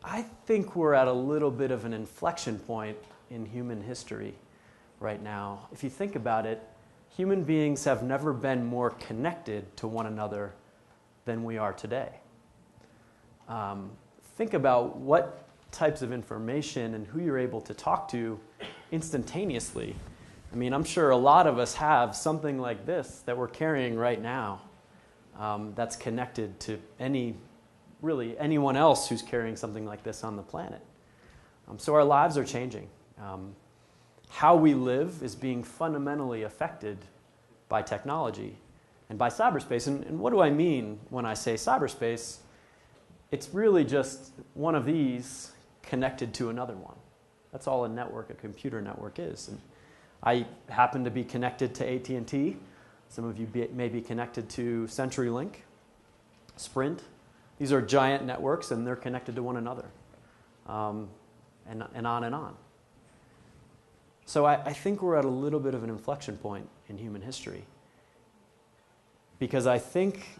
I think we're at a little bit of an inflection point in human history right now. If you think about it, human beings have never been more connected to one another than we are today. Think about what types of information and who you're able to talk to instantaneously. I mean, I'm sure a lot of us have something like this that we're carrying right now that's connected to anyone else who's carrying something like this on the planet. So our lives are changing. How we live is being fundamentally affected by technology and by cyberspace. And what do I mean when I say cyberspace? It's really just one of these connected to another one. That's all a computer network is. And I happen to be connected to AT&T. Some of you may be connected to CenturyLink, Sprint. These are giant networks, and they're connected to one another, and on and on. So I think we're at a little bit of an inflection point in human history, because I think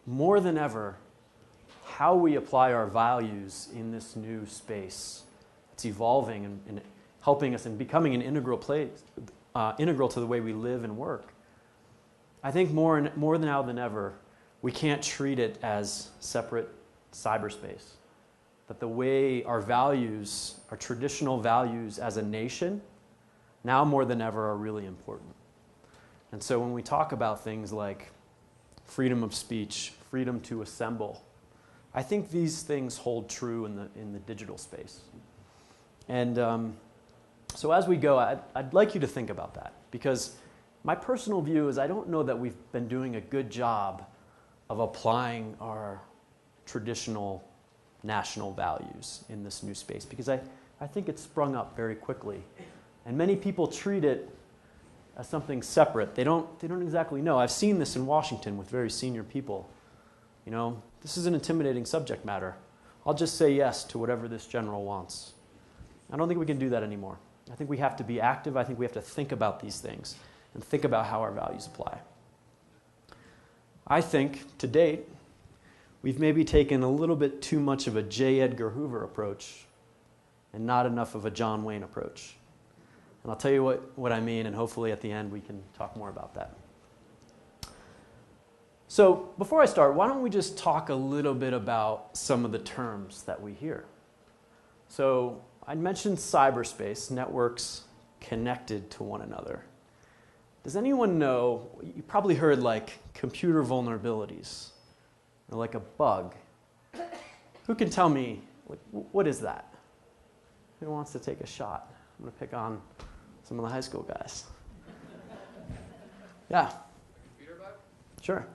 more than ever, how we apply our values in this new space, it's evolving and helping us and becoming an integral to the way we live and work. I think more now than ever, we can't treat it as separate cyberspace. That the way our values, our traditional values as a nation, now more than ever are really important. And so when we talk about things like freedom of speech, freedom to assemble, I think these things hold true in the digital space. And so as we go, I'd like you to think about that, because my personal view is I don't know that we've been doing a good job of applying our traditional national values in this new space, because I think it's sprung up very quickly. And many people treat it as something separate. They don't exactly know. I've seen this in Washington with very senior people. You know, this is an intimidating subject matter. I'll just say yes to whatever this general wants. I don't think we can do that anymore. I think we have to be active. I think we have to think about these things and think about how our values apply. I think, to date, we've maybe taken a little bit too much of a J. Edgar Hoover approach and not enough of a John Wayne approach. And I'll tell you what I mean, and hopefully at the end we can talk more about that. So before I start, why don't we just talk a little bit about some of the terms that we hear. So I mentioned cyberspace, networks connected to one another. Does anyone know, you probably heard like computer vulnerabilities, or like a bug. Who can tell me, what is that? Who wants to take a shot? I'm going to pick on some of the high school guys. Yeah? Computer bug? Sure.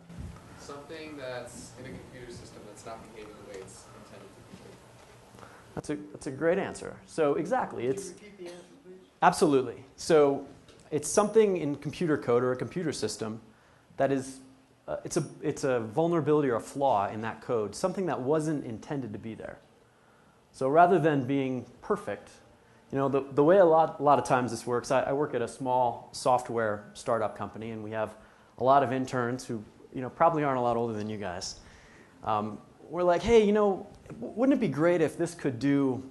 Something that's in a computer system that's not behaving the way it's intended to behave. That's a great answer. So exactly, it's... Can you repeat the answer, please? Absolutely. So it's something in computer code or a computer system that is, it's a vulnerability or a flaw in that code, something that wasn't intended to be there. So rather than being perfect, you know, the way a lot of times this works, I work at a small software startup company, and we have a lot of interns who, you know, probably aren't a lot older than you guys. We're like, hey, you know, wouldn't it be great if this could do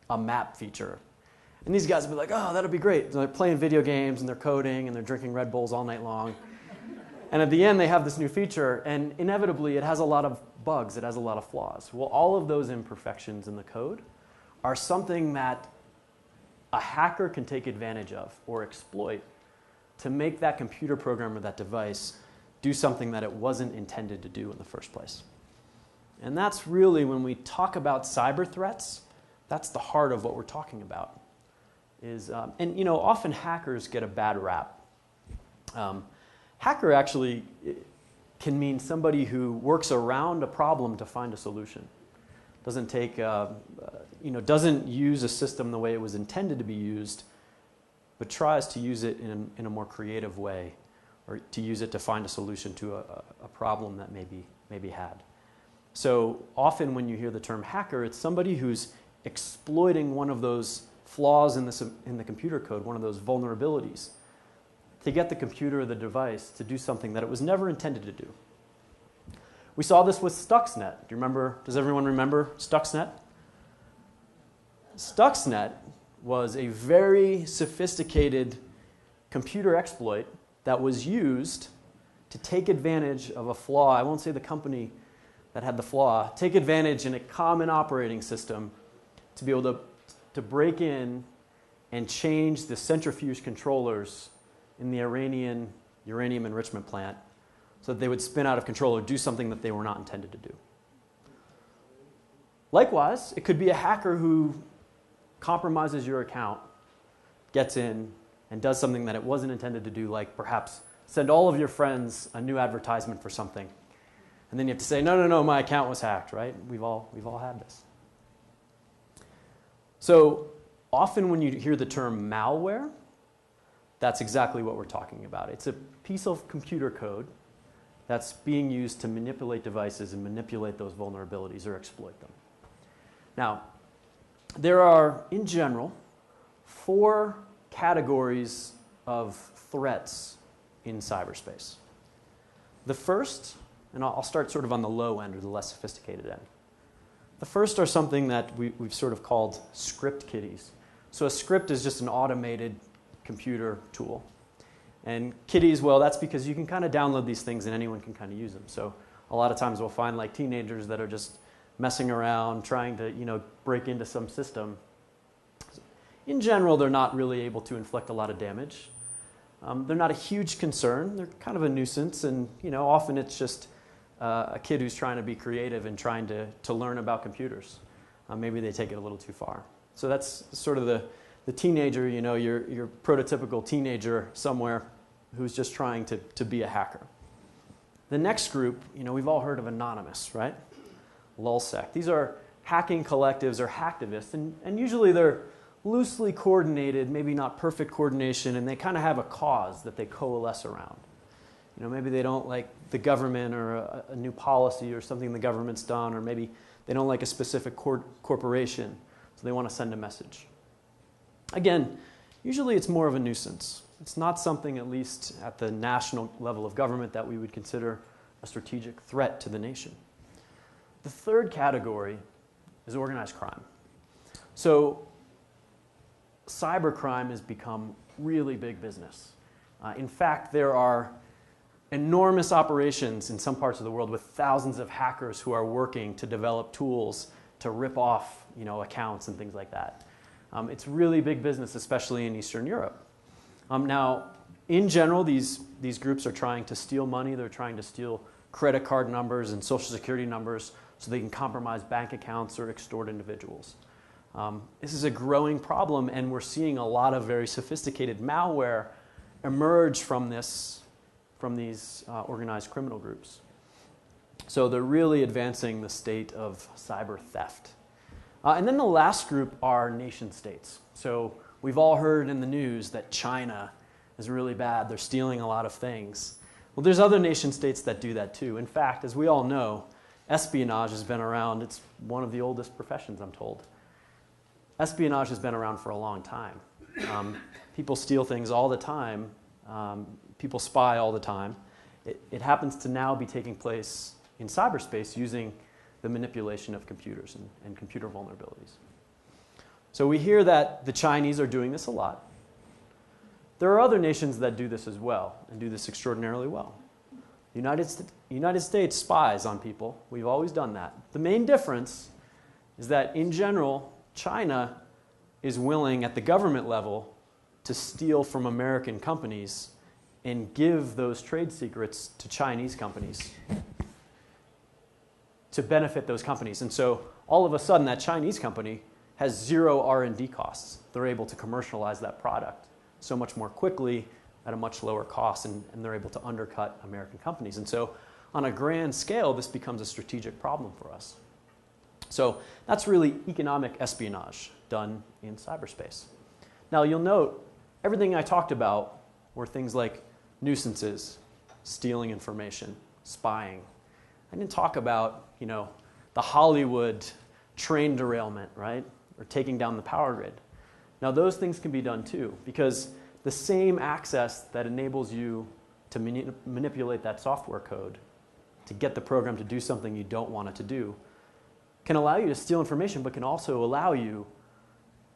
a map feature? And these guys would be like, oh, that'd be great. So they're playing video games, and they're coding, and they're drinking Red Bulls all night long. And at the end, they have this new feature, and inevitably, it has a lot of bugs. It has a lot of flaws. Well, all of those imperfections in the code are something that a hacker can take advantage of or exploit to make that computer program or that device do something that it wasn't intended to do in the first place. And that's really, when we talk about cyber threats, that's the heart of what we're talking about. And you know, often hackers get a bad rap. Hacker actually can mean somebody who works around a problem to find a solution. Doesn't take, doesn't use a system the way it was intended to be used, but tries to use it in a more creative way, or to use it to find a solution to a problem that may be had. So often when you hear the term hacker, it's somebody who's exploiting one of those flaws in the computer code, one of those vulnerabilities, to get the computer or the device to do something that it was never intended to do. We saw this with Stuxnet. Does everyone remember Stuxnet? Stuxnet was a very sophisticated computer exploit that was used to take advantage of a flaw. I won't say the company that had the flaw. Take advantage in a common operating system to be able to break in and change the centrifuge controllers in the Iranian uranium enrichment plant so that they would spin out of control or do something that they were not intended to do. Likewise, it could be a hacker who compromises your account, gets in, and does something that it wasn't intended to do, like perhaps send all of your friends a new advertisement for something. And then you have to say, no, my account was hacked, right? We've all had this. So often when you hear the term malware, that's exactly what we're talking about. It's a piece of computer code that's being used to manipulate devices and manipulate those vulnerabilities or exploit them. Now, there are, in general, 4 categories of threats in cyberspace. The first, and I'll start sort of on the low end or the less sophisticated end. The first are something that we've sort of called script kiddies. So a script is just an automated computer tool. And kiddies, well, that's because you can kind of download these things and anyone can kind of use them. So a lot of times we'll find like teenagers that are just messing around, trying to break into some system. In general, they're not really able to inflict a lot of damage. They're not a huge concern. They're kind of a nuisance, and often it's just a kid who's trying to be creative and trying to learn about computers. Maybe they take it a little too far. So that's sort of the teenager, your prototypical teenager somewhere who's just trying to be a hacker. The next group, we've all heard of Anonymous, right? LulzSec. These are hacking collectives or hacktivists, and usually they're loosely coordinated, maybe not perfect coordination, and they kind of have a cause that they coalesce around. Maybe they don't like the government or a new policy or something the government's done, or maybe they don't like a specific corporation, so they want to send a message. Again, usually it's more of a nuisance. It's not something, at least at the national level of government, that we would consider a strategic threat to the nation. The third category is organized crime. So cybercrime has become really big business. In fact, there are enormous operations in some parts of the world with thousands of hackers who are working to develop tools to rip off accounts and things like that. It's really big business, especially in Eastern Europe. Now, in general, these groups are trying to steal money. They're trying to steal credit card numbers and social security numbers so they can compromise bank accounts or extort individuals. This is a growing problem, and we're seeing a lot of very sophisticated malware emerge from these organized criminal groups. So they're really advancing the state of cyber theft. And then the last group are nation states. So we've all heard in the news that China is really bad. They're stealing a lot of things. Well, there's other nation states that do that too. In fact, as we all know, espionage has been around. It's one of the oldest professions, I'm told. Espionage has been around for a long time. People steal things all the time. People spy all the time. It happens to now be taking place in cyberspace using the manipulation of computers and computer vulnerabilities. So we hear that the Chinese are doing this a lot. There are other nations that do this as well and do this extraordinarily well. The United States spies on people. We've always done that. The main difference is that in general, China is willing at the government level to steal from American companies and give those trade secrets to Chinese companies to benefit those companies. And so all of a sudden that Chinese company has zero R&D costs. They're able to commercialize that product so much more quickly at a much lower cost, and they're able to undercut American companies. And so on a grand scale, this becomes a strategic problem for us. So that's really economic espionage done in cyberspace. Now you'll note everything I talked about were things like nuisances, stealing information, spying. I didn't talk about, the Hollywood train derailment, right? Or taking down the power grid. Now those things can be done too, because the same access that enables you to manipulate that software code to get the program to do something you don't want it to do can allow you to steal information, but can also allow you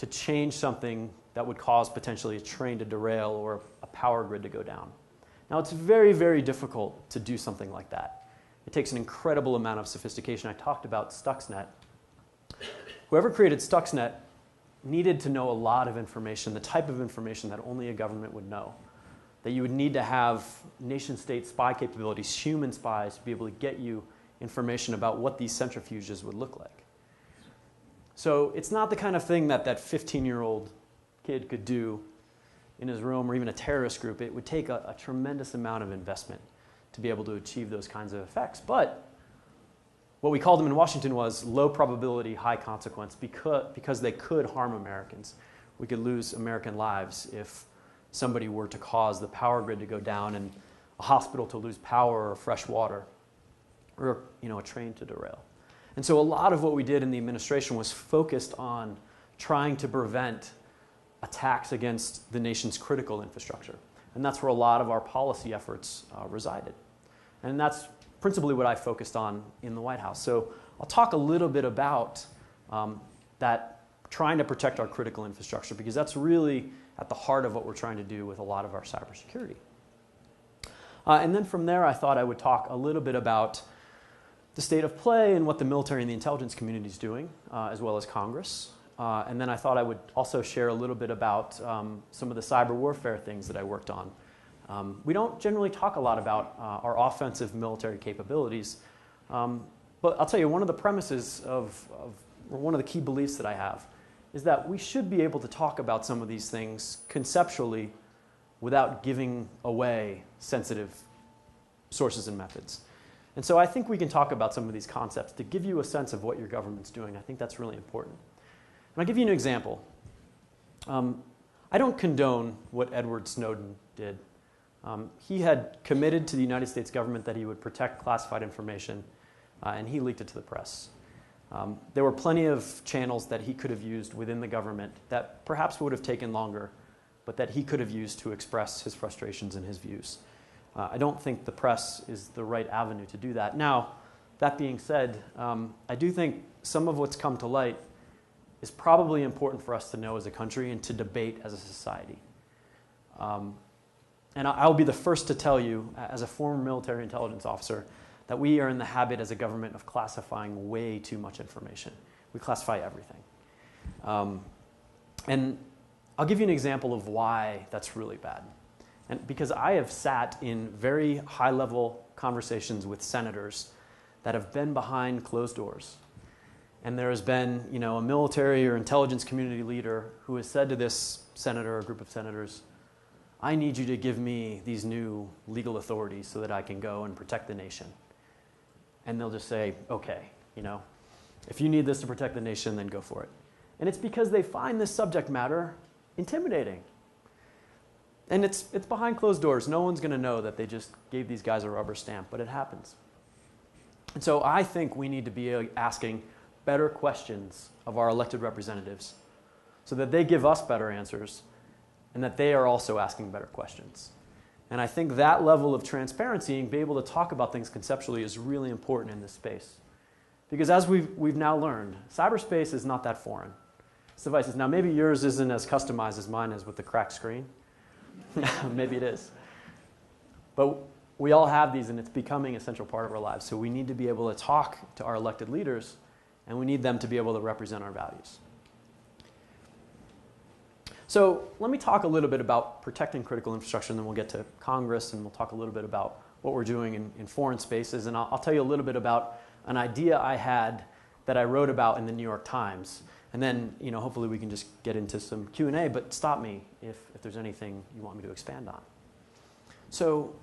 to change something that would cause potentially a train to derail or a power grid to go down. Now, it's very, very difficult to do something like that. It takes an incredible amount of sophistication. I talked about Stuxnet. Whoever created Stuxnet needed to know a lot of information, the type of information that only a government would know. That you would need to have nation-state spy capabilities, human spies, to be able to get you information about what these centrifuges would look like. So it's not the kind of thing that that 15-year-old kid could do in his room, or even a terrorist group. It would take a tremendous amount of investment to be able to achieve those kinds of effects. But what we called them in Washington was low probability, high consequence, because they could harm Americans. We could lose American lives if somebody were to cause the power grid to go down and a hospital to lose power or fresh water, or a train to derail. And so a lot of what we did in the administration was focused on trying to prevent attacks against the nation's critical infrastructure. And that's where a lot of our policy efforts resided. And that's principally what I focused on in the White House. So I'll talk a little bit about that, trying to protect our critical infrastructure, because that's really at the heart of what we're trying to do with a lot of our cybersecurity. And then from there, I thought I would talk a little bit about the state of play and what the military and the intelligence community is doing, as well as Congress. And then I thought I would also share a little bit about some of the cyber warfare things that I worked on. We don't generally talk a lot about our offensive military capabilities, but I'll tell you, one of the premises or one of the key beliefs that I have is that we should be able to talk about some of these things conceptually without giving away sensitive sources and methods. And so I think we can talk about some of these concepts to give you a sense of what your government's doing. I think that's really important. And I'll give you an example. I don't condone what Edward Snowden did. He had committed to the United States government that he would protect classified information, and he leaked it to the press. There were plenty of channels that he could have used within the government that perhaps would have taken longer, but that he could have used to express his frustrations and his views. I don't think the press is the right avenue to do that. Now, that being said, I do think some of what's come to light is probably important for us to know as a country and to debate as a society. And I'll be the first to tell you, as a former military intelligence officer, that we are in the habit as a government of classifying way too much information. We classify everything. And I'll give you an example of why that's really bad. And because I have sat in very high-level conversations with senators that have been behind closed doors. And there has been, a military or intelligence community leader who has said to this senator or group of senators, I need you to give me these new legal authorities so that I can go and protect the nation. And they'll just say, okay, if you need this to protect the nation, then go for it. And it's because they find this subject matter intimidating. And it's behind closed doors. No one's going to know that they just gave these guys a rubber stamp, but it happens. And so I think we need to be asking better questions of our elected representatives so that they give us better answers and that they are also asking better questions. And I think that level of transparency and be able to talk about things conceptually is really important in this space. Because as we've now learned, cyberspace is not that foreign. It's devices. Now, maybe yours isn't as customized as mine is with the cracked screen. Maybe it is. But we all have these, and it's becoming a central part of our lives. So we need to be able to talk to our elected leaders, and we need them to be able to represent our values. So let me talk a little bit about protecting critical infrastructure, and then we'll get to Congress, and we'll talk a little bit about what we're doing in foreign spaces. And I'll tell you a little bit about an idea I had that I wrote about in the New York Times. And then, hopefully we can just get into some Q&A, but stop me if there's anything you want me to expand on. So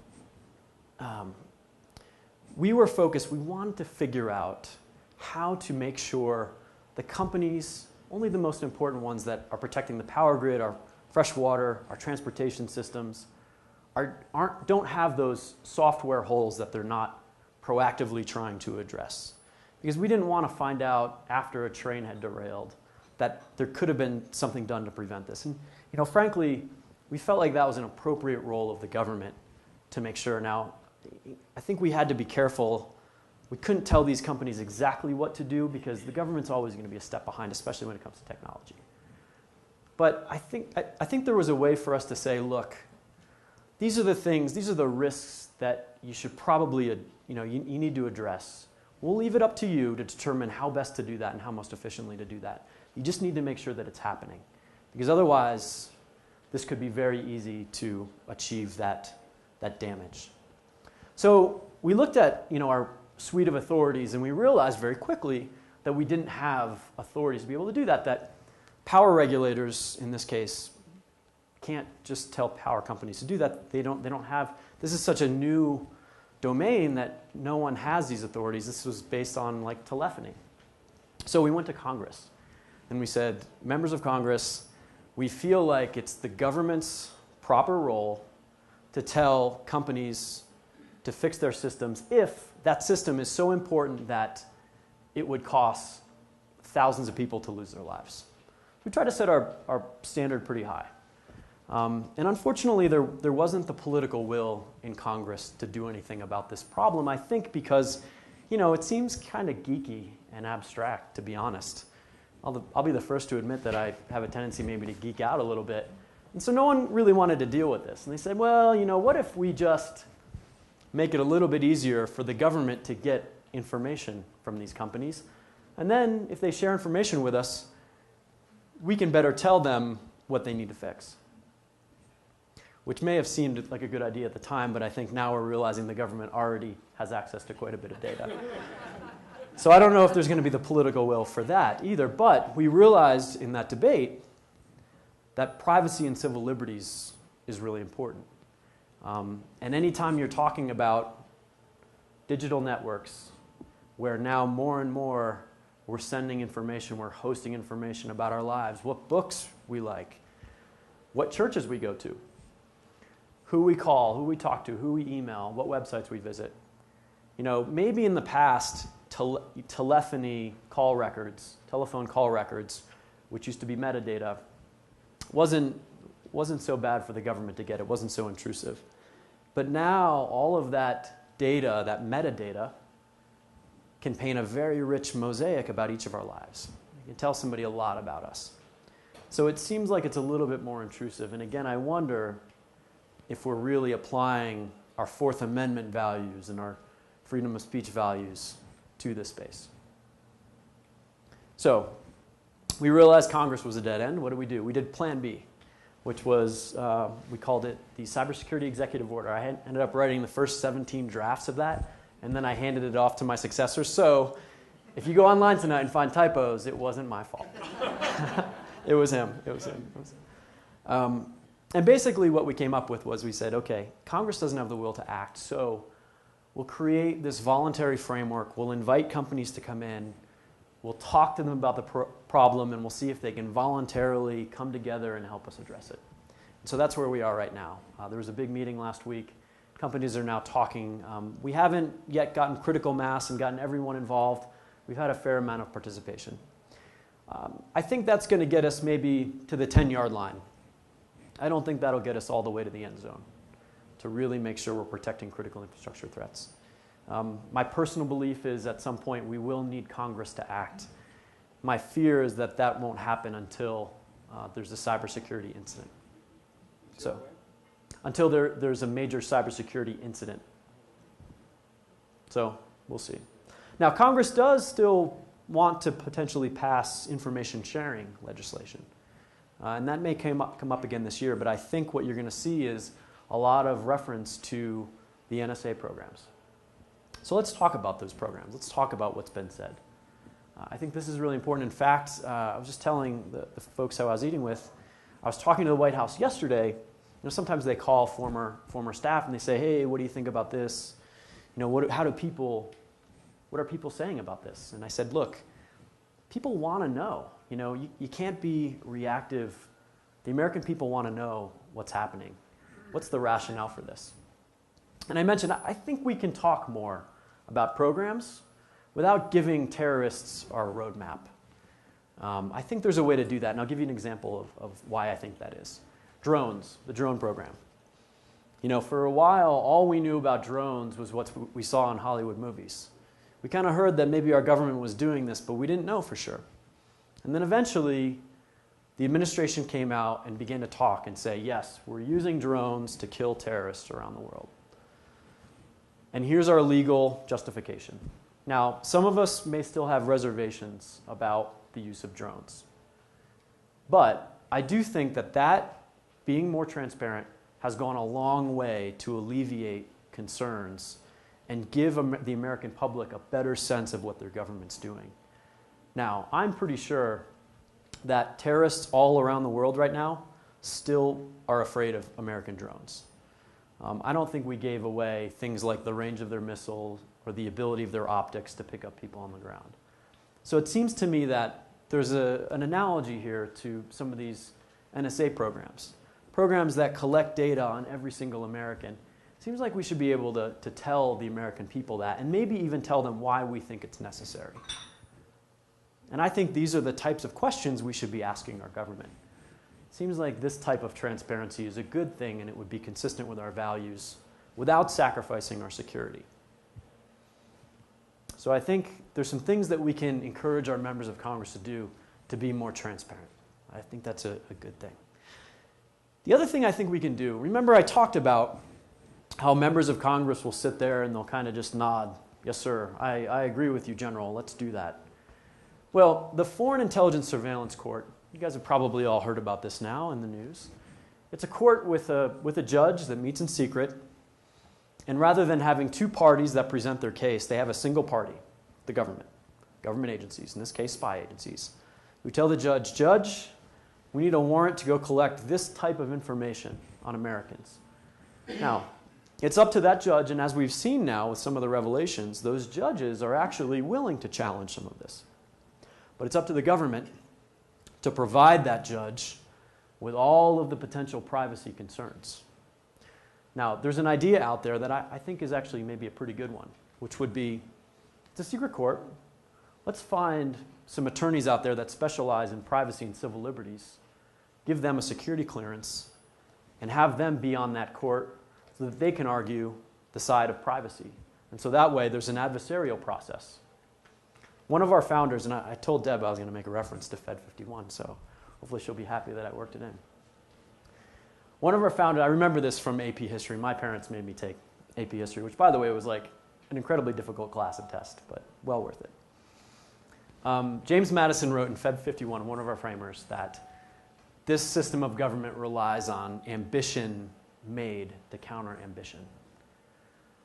we were focused, we wanted to figure out how to make sure the companies, only the most important ones that are protecting the power grid, our fresh water, our transportation systems, don't have those software holes that they're not proactively trying to address. Because we didn't want to find out after a train had derailed that there could have been something done to prevent this. And frankly, we felt like that was an appropriate role of the government to make sure. Now, I think we had to be careful. We couldn't tell these companies exactly what to do because the government's always going to be a step behind, especially when it comes to technology. But I think there was a way for us to say, look, these are the things, these are the risks that you should probably, you need to address. We'll leave it up to you to determine how best to do that and how most efficiently to do that. You just need to make sure that it's happening. Because otherwise, this could be very easy to achieve that damage. So we looked at our suite of authorities, and we realized very quickly that we didn't have authorities to be able to do that, that power regulators, in this case, can't just tell power companies to do that. They don't have, this is such a new domain that no one has these authorities. This was based on like telephony. So we went to Congress and we said, members of Congress, we feel like it's the government's proper role to tell companies to fix their systems if that system is so important that it would cost thousands of people to lose their lives. We try to set our standard pretty high. And unfortunately, there wasn't the political will in Congress to do anything about this problem, I think because, it seems kind of geeky and abstract, to be honest. I'll be the first to admit that I have a tendency maybe to geek out a little bit. And so no one really wanted to deal with this. And they said, well, what if we just make it a little bit easier for the government to get information from these companies? And then if they share information with us, we can better tell them what they need to fix. Which may have seemed like a good idea at the time, but I think now we're realizing the government already has access to quite a bit of data. So I don't know if there's going to be the political will for that either, but we realized in that debate that privacy and civil liberties is really important. And anytime you're talking about digital networks, where now more and more we're sending information, we're hosting information about our lives, what books we like, what churches we go to, who we call, who we talk to, who we email, what websites we visit. Maybe in the past, telephony call records, telephone call records, which used to be metadata, wasn't so bad for the government to get. It wasn't so intrusive. But now all of that data, that metadata, can paint a very rich mosaic about each of our lives. You can tell somebody a lot about us. So it seems like it's a little bit more intrusive. And again, I wonder if we're really applying our Fourth Amendment values and our freedom of speech values to this space. So we realized Congress was a dead end. What did? We did Plan B, which was, we called it the Cybersecurity Executive Order. I ended up writing the first 17 drafts of that, and then I handed it off to my successor. So if you go online tonight and find typos, it wasn't my fault. It was him. And basically what we came up with was we said, okay, Congress doesn't have the will to act, so we'll create this voluntary framework. We'll invite companies to come in. We'll talk to them about the problem, and we'll see if they can voluntarily come together and help us address it. And so that's where we are right now. There was a big meeting last week. Companies are now talking. We haven't yet gotten critical mass and gotten everyone involved. We've had a fair amount of participation. I think that's going to get us maybe to the 10-yard line. I don't think that'll get us all the way to the end zone to really make sure we're protecting critical infrastructure threats. My personal belief is at some point we will need Congress to act. My fear is that that won't happen until there's a cybersecurity incident. So, until there's a major cybersecurity incident. So, we'll see. Now, Congress does still want to potentially pass information sharing legislation. And that may come up again this year, but I think what you're going to see is a lot of reference to the NSA programs. So let's talk about those programs. Let's talk about what's been said. I think this is really important. In fact, I was just telling the folks who I was eating with, I was talking to the White House yesterday. Sometimes they call former staff and they say, hey, what do you think about this? What are people saying about this? And I said, look, people want to know. You can't be reactive. The American people want to know what's happening. What's the rationale for this? And I mentioned, I think we can talk more about programs without giving terrorists our roadmap. I think there's a way to do that, and I'll give you an example of why I think that is. Drones, the drone program. For a while, all we knew about drones was what we saw in Hollywood movies. We kind of heard that maybe our government was doing this, but we didn't know for sure. And then eventually, the administration came out and began to talk and say, yes, we're using drones to kill terrorists around the world. And here's our legal justification. Now, some of us may still have reservations about the use of drones. But I do think that being more transparent has gone a long way to alleviate concerns and give the American public a better sense of what their government's doing. Now, I'm pretty sure that terrorists all around the world right now still are afraid of American drones. I don't think we gave away things like the range of their missiles or the ability of their optics to pick up people on the ground. So it seems to me that there's an analogy here to some of these NSA programs that collect data on every single American. It seems like we should be able to tell the American people that, and maybe even tell them why we think it's necessary. And I think these are the types of questions we should be asking our government. It seems like this type of transparency is a good thing, and it would be consistent with our values without sacrificing our security. So I think there's some things that we can encourage our members of Congress to do to be more transparent. I think that's a good thing. The other thing I think we can do, remember I talked about how members of Congress will sit there and they'll kind of just nod, yes sir, I agree with you, General, let's do that. Well, the Foreign Intelligence Surveillance Court, you guys have probably all heard about this now in the news. It's a court with a judge that meets in secret, and rather than having two parties that present their case, they have a single party, the government agencies, in this case spy agencies, who tell the judge, Judge, we need a warrant to go collect this type of information on Americans. Now, it's up to that judge, and as we've seen now with some of the revelations, those judges are actually willing to challenge some of this. But it's up to the government to provide that judge with all of the potential privacy concerns. Now, there's an idea out there that I think is actually maybe a pretty good one, which would be, it's a secret court. Let's find some attorneys out there that specialize in privacy and civil liberties, give them a security clearance, and have them be on that court so that they can argue the side of privacy. And so that way, there's an adversarial process. One of our founders, and I told Deb I was going to make a reference to Fed 51, so hopefully she'll be happy that I worked it in. One of our founders, I remember this from AP History. My parents made me take AP History, which, by the way, was like an incredibly difficult class and test, but well worth it. James Madison wrote in Fed 51, one of our framers, that this system of government relies on ambition made to counter ambition.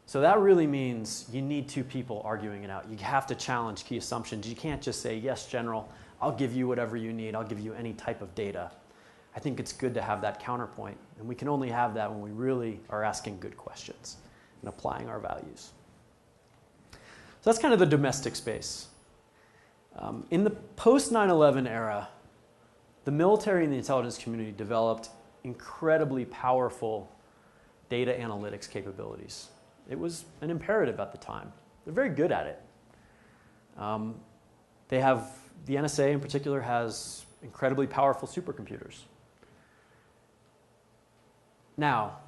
So that really means you need two people arguing it out. You have to challenge key assumptions. You can't just say, yes, General, I'll give you whatever you need. I'll give you any type of data. I think it's good to have that counterpoint. And we can only have that when we really are asking good questions and applying our values. So that's kind of the domestic space. In the post-9/11 era, the military and the intelligence community developed incredibly powerful data analytics capabilities. It was an imperative at the time. They're very good at it. The NSA in particular has incredibly powerful supercomputers. Now,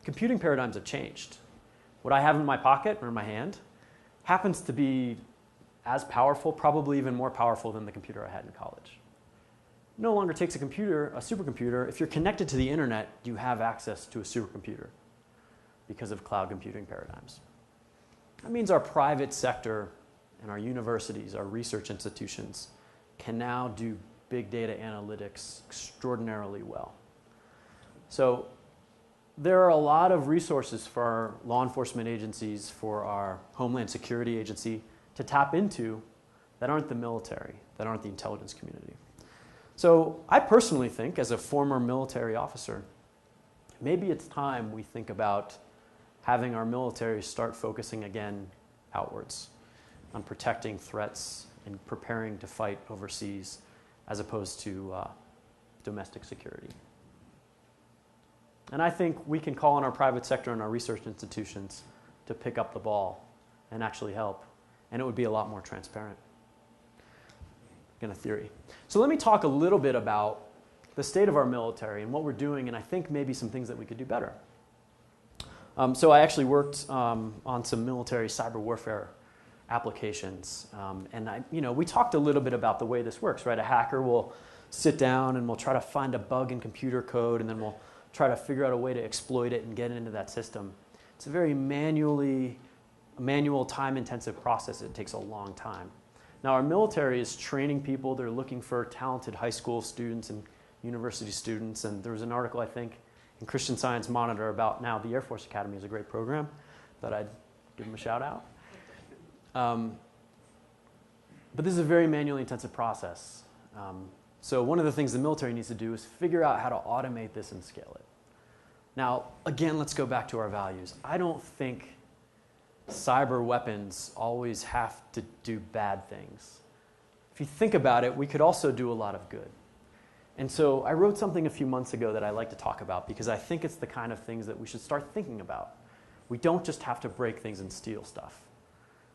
computing paradigms have changed. What I have in my pocket or in my hand happens to be as powerful, probably even more powerful than the computer I had in college. It no longer takes a supercomputer. If you're connected to the internet, you have access to a supercomputer because of cloud computing paradigms. That means our private sector and our universities, our research institutions, can now do big data analytics extraordinarily well. So there are a lot of resources for our law enforcement agencies, for our Homeland Security Agency to tap into that aren't the military, that aren't the intelligence community. So I personally think, as a former military officer, maybe it's time we think about having our military start focusing again outwards on protecting threats and preparing to fight overseas as opposed to domestic security. And I think we can call on our private sector and our research institutions to pick up the ball and actually help, and it would be a lot more transparent. In a theory. So let me talk a little bit about the state of our military and what we're doing, and I think maybe some things that we could do better. So I actually worked on some military cyber warfare applications. We talked a little bit about the way this works, right? A hacker will sit down and we'll try to find a bug in computer code, and then we'll try to figure out a way to exploit it and get into that system. It's a very manual, time-intensive process. It takes a long time. Now, our military is training people. They're looking for talented high school students and university students. And there was an article, I think, in Christian Science Monitor about now the Air Force Academy is a great program that I'd give them a shout out. But this is a very manually intensive process. So one of the things the military needs to do is figure out how to automate this and scale it. Now, again, let's go back to our values. I don't think cyber weapons always have to do bad things. If you think about it, we could also do a lot of good. And so I wrote something a few months ago that I like to talk about because I think it's the kind of things that we should start thinking about. We don't just have to break things and steal stuff.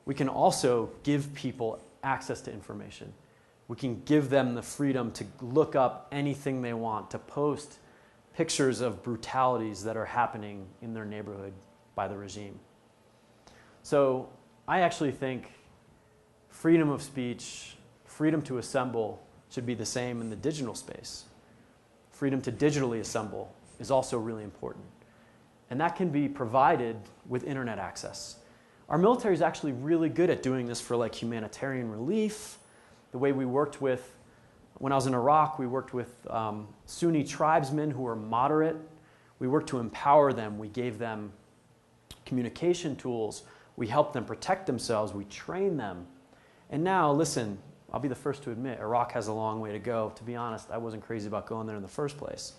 We can also give people access to information. We can give them the freedom to look up anything they want, to post pictures of brutalities that are happening in their neighborhood by the regime. So I actually think freedom of speech, freedom to assemble should be the same in the digital space. Freedom to digitally assemble is also really important. And that can be provided with internet access. Our military is actually really good at doing this for like humanitarian relief. The way we worked with, when I was in Iraq, we worked with Sunni tribesmen who were moderate. We worked to empower them. We gave them communication tools. We helped them protect themselves. We trained them. And now, listen, I'll be the first to admit, Iraq has a long way to go. To be honest, I wasn't crazy about going there in the first place.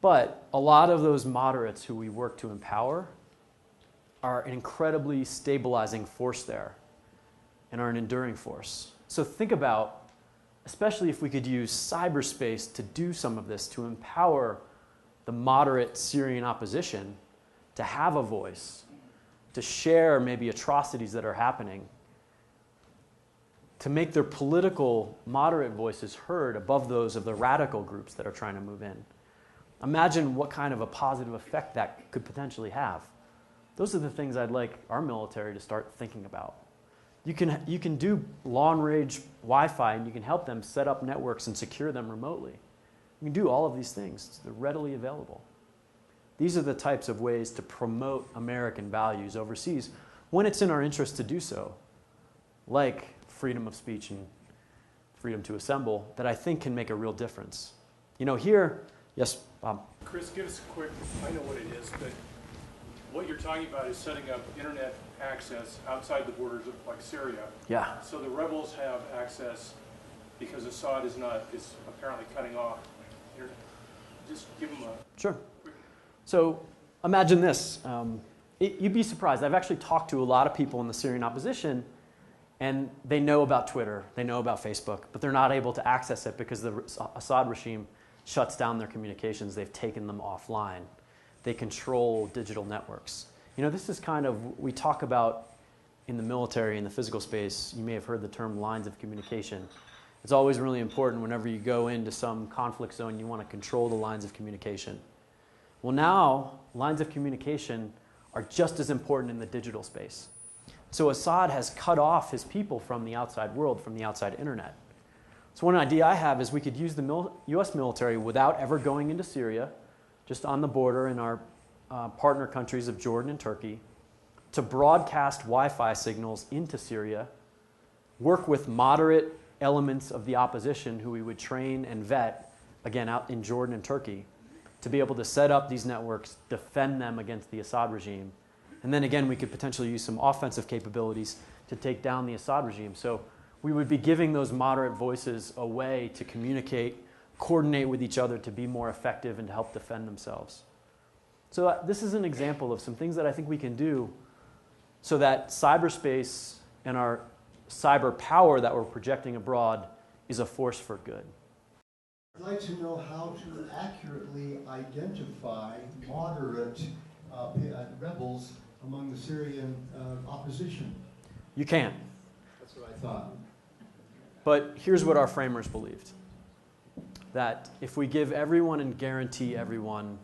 But a lot of those moderates who we work to empower are an incredibly stabilizing force there and are an enduring force. So think about, especially if we could use cyberspace to do some of this, to empower the moderate Syrian opposition to have a voice, to share maybe atrocities that are happening, to make their political moderate voices heard above those of the radical groups that are trying to move in. Imagine what kind of a positive effect that could potentially have. Those are the things I'd like our military to start thinking about. You can do long-range Wi-Fi, and you can help them set up networks and secure them remotely. You can do all of these things. They're readily available. These are the types of ways to promote American values overseas when it's in our interest to do so, like freedom of speech and freedom to assemble, that I think can make a real difference. Here, yes, Bob. Chris, give us a quick, I know what it is, but what you're talking about is setting up internet access outside the borders of like Syria. Yeah. So the rebels have access because Assad is apparently cutting off internet. Just give them a Sure. quick. So imagine this. You'd be surprised. I've actually talked to a lot of people in the Syrian opposition, and they know about Twitter, they know about Facebook, but they're not able to access it because the Assad regime shuts down their communications. They've taken them offline. They control digital networks. This is kind of, we talk about in the military, in the physical space, you may have heard the term lines of communication. It's always really important whenever you go into some conflict zone, you want to control the lines of communication. Well, now, lines of communication are just as important in the digital space. So Assad has cut off his people from the outside world, from the outside internet. So one idea I have is we could use the US military without ever going into Syria, just on the border in our partner countries of Jordan and Turkey, to broadcast Wi-Fi signals into Syria, work with moderate elements of the opposition who we would train and vet, again, out in Jordan and Turkey, to be able to set up these networks, defend them against the Assad regime. And then again, we could potentially use some offensive capabilities to take down the Assad regime. So we would be giving those moderate voices a way to communicate, coordinate with each other to be more effective and to help defend themselves. So this is an example of some things that I think we can do so that cyberspace and our cyber power that we're projecting abroad is a force for good. I'd like to know how to accurately identify moderate rebels among the Syrian opposition. You can. That's what I thought. But here's what our framers believed. That if we give everyone and guarantee everyone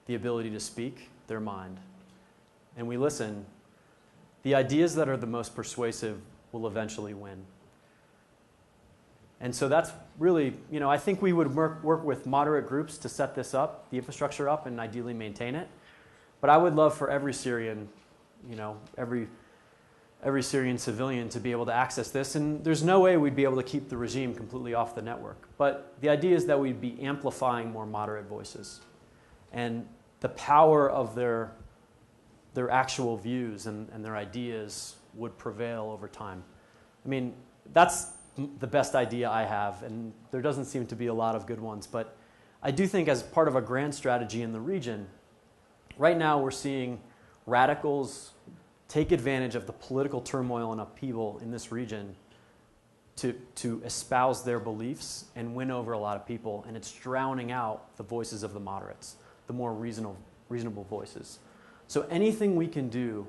the ability to speak their mind, and we listen, the ideas that are the most persuasive will eventually win. And so that's really, I think we would work with moderate groups to set this up, the infrastructure up, and ideally maintain it. But I would love for every Syrian, every Syrian civilian to be able to access this. And there's no way we'd be able to keep the regime completely off the network. But the idea is that we'd be amplifying more moderate voices. And the power of their actual views and their ideas would prevail over time. I mean, that's the best idea I have, and there doesn't seem to be a lot of good ones. But I do think as part of a grand strategy in the region, right now we're seeing radicals take advantage of the political turmoil and upheaval in this region to espouse their beliefs and win over a lot of people, and it's drowning out the voices of the moderates, the more reasonable voices. So anything we can do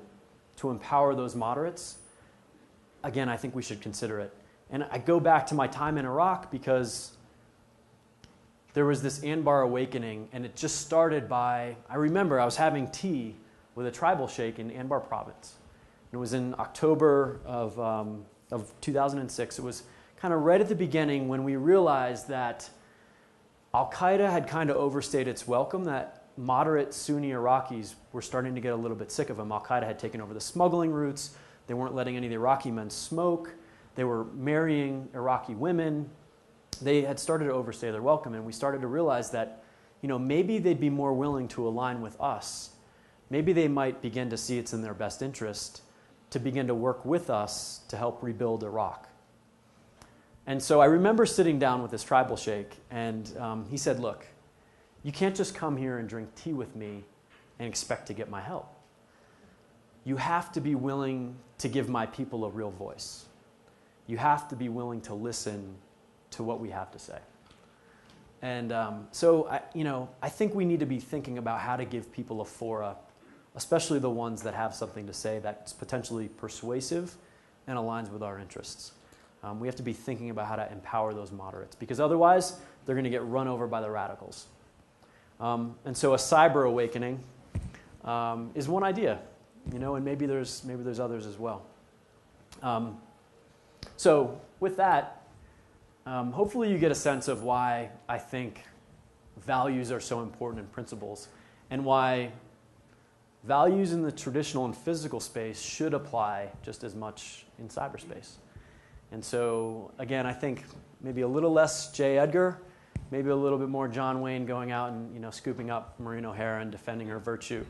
to empower those moderates, again, I think we should consider it. And I go back to my time in Iraq because there was this Anbar awakening, and it just started by, I remember I was having tea with a tribal sheikh in Anbar province. It was in October of 2006. It was kind of right at the beginning when we realized that Al-Qaeda had kind of overstayed its welcome, that moderate Sunni Iraqis were starting to get a little bit sick of him. Al-Qaeda had taken over the smuggling routes. They weren't letting any of the Iraqi men smoke. They were marrying Iraqi women. They had started to overstay their welcome, and we started to realize that, maybe they'd be more willing to align with us. Maybe they might begin to see it's in their best interest to begin to work with us to help rebuild Iraq. And so I remember sitting down with this tribal sheikh, and he said, look, you can't just come here and drink tea with me and expect to get my help. You have to be willing to give my people a real voice. You have to be willing to listen to what we have to say. And so I think we need to be thinking about how to give people a fora, especially the ones that have something to say that's potentially persuasive and aligns with our interests. We have to be thinking about how to empower those moderates, because otherwise they're going to get run over by the radicals. And so a cyber awakening is one idea, and maybe there's others as well. So with that, hopefully you get a sense of why I think values are so important in principles, and why values in the traditional and physical space should apply just as much in cyberspace. And so, again, I think maybe a little less J. Edgar, maybe a little bit more John Wayne going out and scooping up Maureen O'Hara and defending her virtue.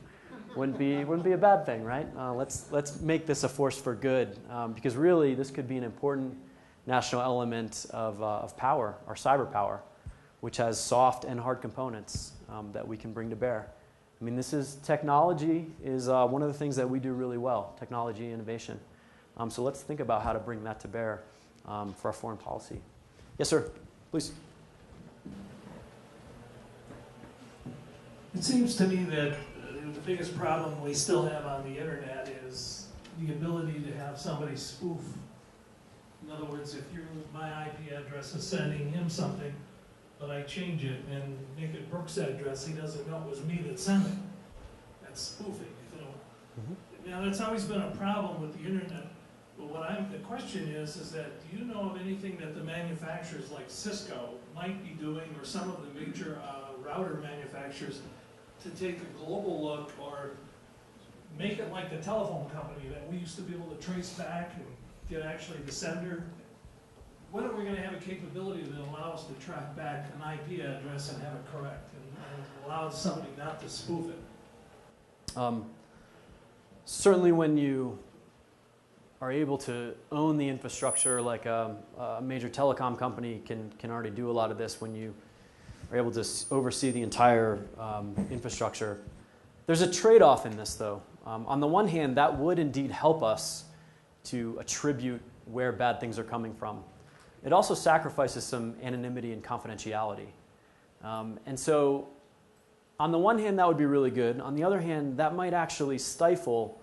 Wouldn't be a bad thing, right? Let's make this a force for good, because really this could be an important national element of power, our cyber power, which has soft and hard components that we can bring to bear. I mean, technology is one of the things that we do really well, technology innovation. So let's think about how to bring that to bear for our foreign policy. Yes, sir, please. It seems to me that the biggest problem we still have on the internet is the ability to have somebody spoof. In other words, if my IP address is sending him something, but I change it and make it Brooks' address, he doesn't know it was me that sent it. That's spoofing, if you know. Now, that's always been a problem with the internet. But the question is that do you know of anything that the manufacturers like Cisco might be doing, or some of the major router manufacturers, to take a global look or make it like the telephone company that we used to be able to trace back and get actually the sender? When are we going to have a capability that allows us to track back an IP address and have it correct, and allows somebody not to spoof it? Certainly when you are able to own the infrastructure, like a major telecom company can already do a lot of this when you are able to oversee the entire infrastructure. There's a trade-off in this, though. On the one hand, that would indeed help us to attribute where bad things are coming from. It also sacrifices some anonymity and confidentiality. And so on the one hand, that would be really good. On the other hand, that might actually stifle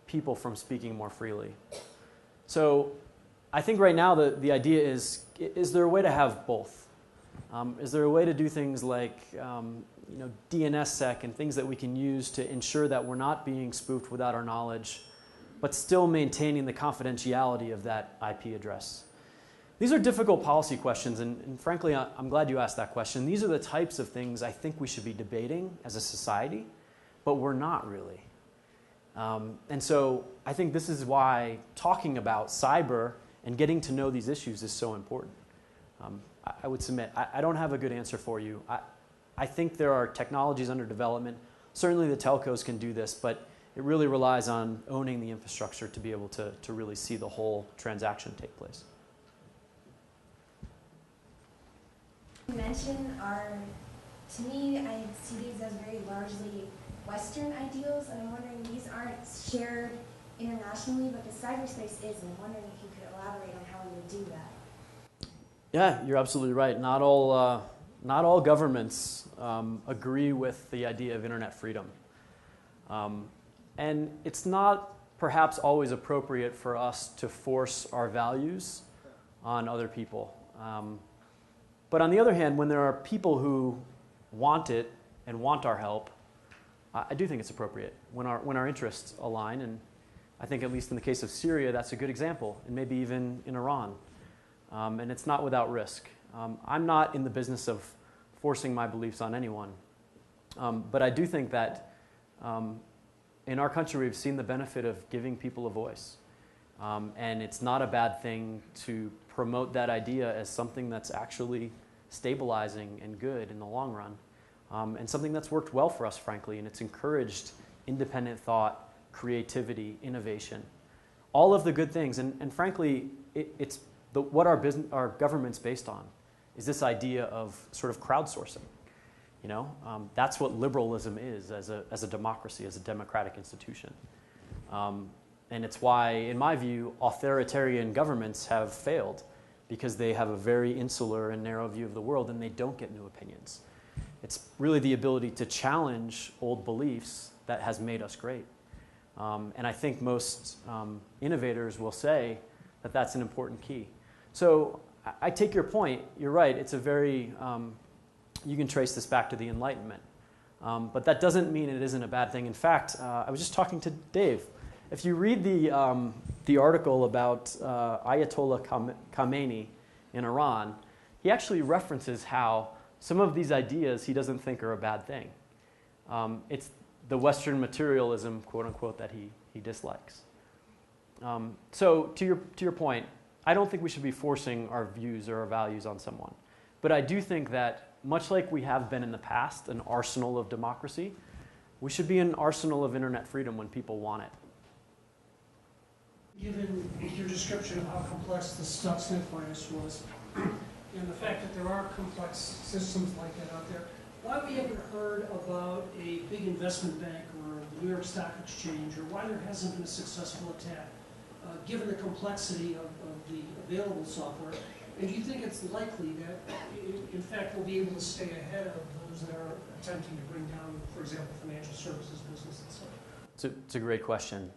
people from speaking more freely. So I think right now the idea is there a way to have both? Is there a way to do things like DNSSEC and things that we can use to ensure that we're not being spoofed without our knowledge, but still maintaining the confidentiality of that IP address? These are difficult policy questions, and frankly, I'm glad you asked that question. These are the types of things I think we should be debating as a society, but we're not really. And so I think this is why talking about cyber and getting to know these issues is so important. I would submit, I don't have a good answer for you. I think there are technologies under development. Certainly the telcos can do this, but it really relies on owning the infrastructure to be able to really see the whole transaction take place. You mentioned to me, I see these as very largely Western ideals, and I'm wondering, these aren't shared internationally, but the cyberspace is, and I'm wondering if you could elaborate on how we would do that. Yeah, you're absolutely right. Not all governments agree with the idea of internet freedom. And it's not perhaps always appropriate for us to force our values on other people. But on the other hand, when there are people who want it and want our help, I do think it's appropriate when our interests align. And I think at least in the case of Syria, that's a good example, and maybe even in Iran. And it's not without risk. I'm not in the business of forcing my beliefs on anyone. But I do think that in our country, we've seen the benefit of giving people a voice. And it's not a bad thing to promote that idea as something that's actually stabilizing and good in the long run. And something that's worked well for us, frankly, and it's encouraged independent thought, creativity, innovation, all of the good things. And frankly, it's what our government's based on is this idea of sort of crowdsourcing. You know, that's what liberalism is as a democracy, as a democratic institution. And it's why, in my view, authoritarian governments have failed, because they have a very insular and narrow view of the world, and they don't get new opinions. It's really the ability to challenge old beliefs that has made us great. And I think most innovators will say that that's an important key. So I take your point. You're right. It's a very, you can trace this back to the Enlightenment. But that doesn't mean it isn't a bad thing. In fact, I was just talking to Dave. If you read the article about Ayatollah Khamenei in Iran, he actually references how some of these ideas he doesn't think are a bad thing. It's the Western materialism, quote unquote, that he dislikes. So to your point, I don't think we should be forcing our views or our values on someone. But I do think that, much like we have been in the past, an arsenal of democracy, we should be an arsenal of internet freedom when people want it. Given your description of how complex the Stuxnet virus was, and the fact that there are complex systems like that out there, why we haven't heard about a big investment bank or the New York Stock Exchange, or why there hasn't been a successful attack, given the complexity of the available software? And do you think it's likely that, in fact, we'll be able to stay ahead of those that are attempting to bring down, for example, financial services business and stuff? It's a great question.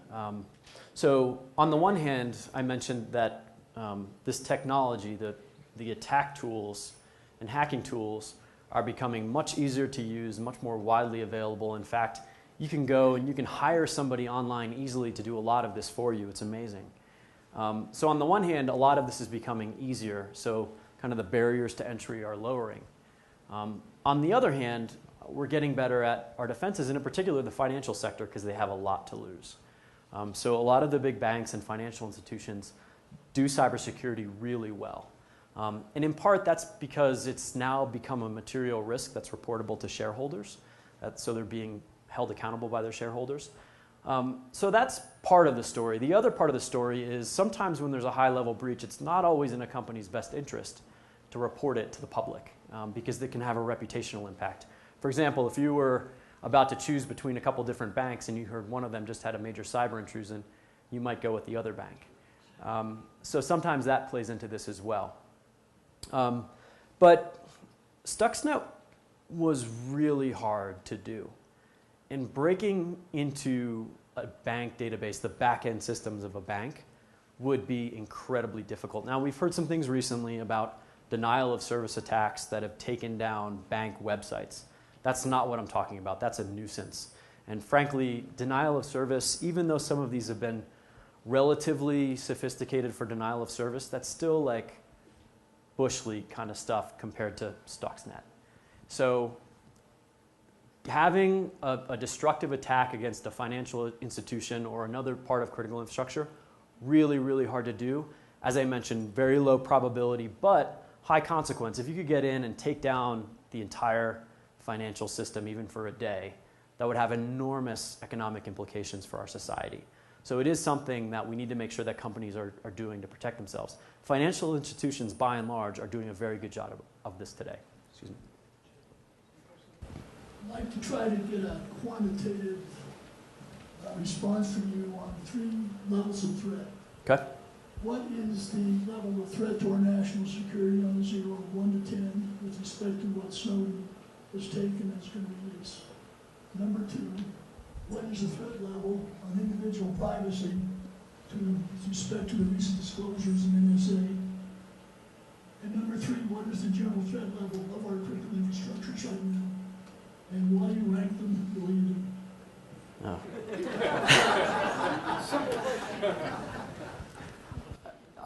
So on the one hand, I mentioned that this technology, the attack tools and hacking tools are becoming much easier to use, much more widely available. In fact, you can go and you can hire somebody online easily to do a lot of this for you. It's amazing. So on the one hand, a lot of this is becoming easier, so kind of the barriers to entry are lowering. On the other hand, we're getting better at our defenses, and in particular the financial sector, because they have a lot to lose. So a lot of the big banks and financial institutions do cybersecurity really well. And in part, that's because it's now become a material risk that's reportable to shareholders. So they're being held accountable by their shareholders. So that's part of the story. The other part of the story is sometimes when there's a high-level breach, it's not always in a company's best interest to report it to the public, because it can have a reputational impact. For example, if you were about to choose between a couple different banks and you heard one of them just had a major cyber intrusion, you might go with the other bank. So sometimes that plays into this as well. But Stuxnet was really hard to do. And breaking into a bank database, the back-end systems of a bank, would be incredibly difficult. Now, we've heard some things recently about denial of service attacks that have taken down bank websites. That's not what I'm talking about. That's a nuisance. And frankly, denial of service, even though some of these have been relatively sophisticated for denial of service, that's still like Bush League kind of stuff compared to Stuxnet. So having a destructive attack against a financial institution or another part of critical infrastructure, really, really hard to do. As I mentioned, very low probability, but high consequence. If you could get in and take down the entire financial system, even for a day, that would have enormous economic implications for our society. So it is something that we need to make sure that companies are doing to protect themselves. Financial institutions, by and large, are doing a very good job of this today. Excuse me. I'd like to try to get a quantitative response from you on 3 levels of threat. Okay. What is the level of threat to our national security on a scale of 1 to 10 with respect to what Snowden has taken as going to release? Number 2, what is the threat level on individual privacy with respect to the recent disclosures in NSA? And number 3, what is the general threat level of our critical infrastructures right now? And why you rank them the way you do? Oh.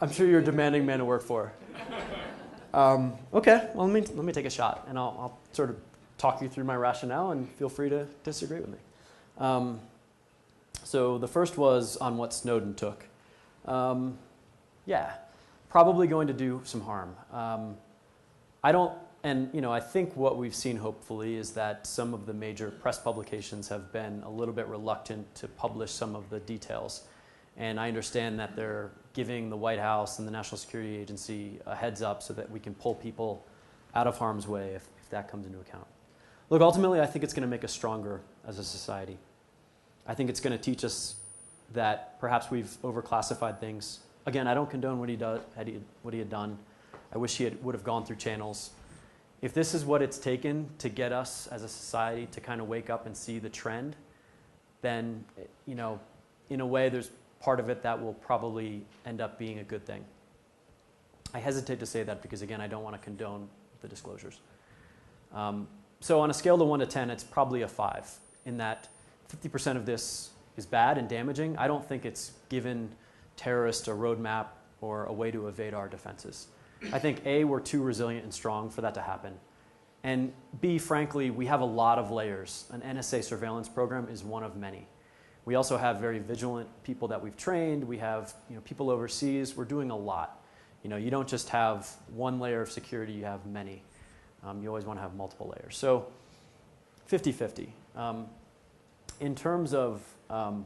I'm sure you're a demanding man to work for. Okay, well, let me take a shot, and I'll sort of talk you through my rationale, and feel free to disagree with me. So the first was on what Snowden took. Yeah, probably going to do some harm. I think what we've seen, hopefully, is that some of the major press publications have been a little bit reluctant to publish some of the details. And I understand that they're giving the White House and the National Security Agency a heads up so that we can pull people out of harm's way if that comes into account. Look, ultimately, I think it's going to make us stronger as a society. I think it's going to teach us that perhaps we've overclassified things. Again, I don't condone what he had done. I wish he would have gone through channels. If this is what it's taken to get us as a society to kind of wake up and see the trend, then, in a way, there's part of it that will probably end up being a good thing. I hesitate to say that because, again, I don't want to condone the disclosures. So on a scale of 1 to 10, it's probably a 5, in that 50% of this is bad and damaging. I don't think it's given terrorists a roadmap or a way to evade our defenses. I think, A, we're too resilient and strong for that to happen. And B, frankly, we have a lot of layers. An NSA surveillance program is one of many. We also have very vigilant people that we've trained. We have people overseas. We're doing a lot. You don't just have one layer of security, you have many. You always want to have multiple layers. So 50-50. In terms of the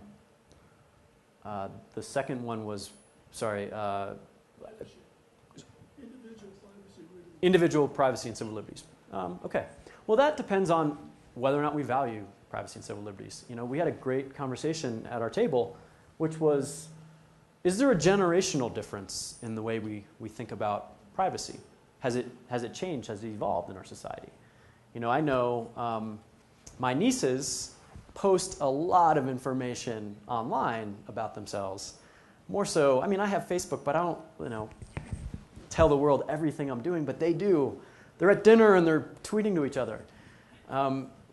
second one was, individual privacy and civil liberties. Okay. Well, that depends on whether or not we value privacy and civil liberties. We had a great conversation at our table, which was, is there a generational difference in the way we think about privacy? Has it changed? Has it evolved in our society? I know my nieces post a lot of information online about themselves. More so, I have Facebook, but I don't, tell the world everything I'm doing, but they do. They're at dinner and they're tweeting to each other.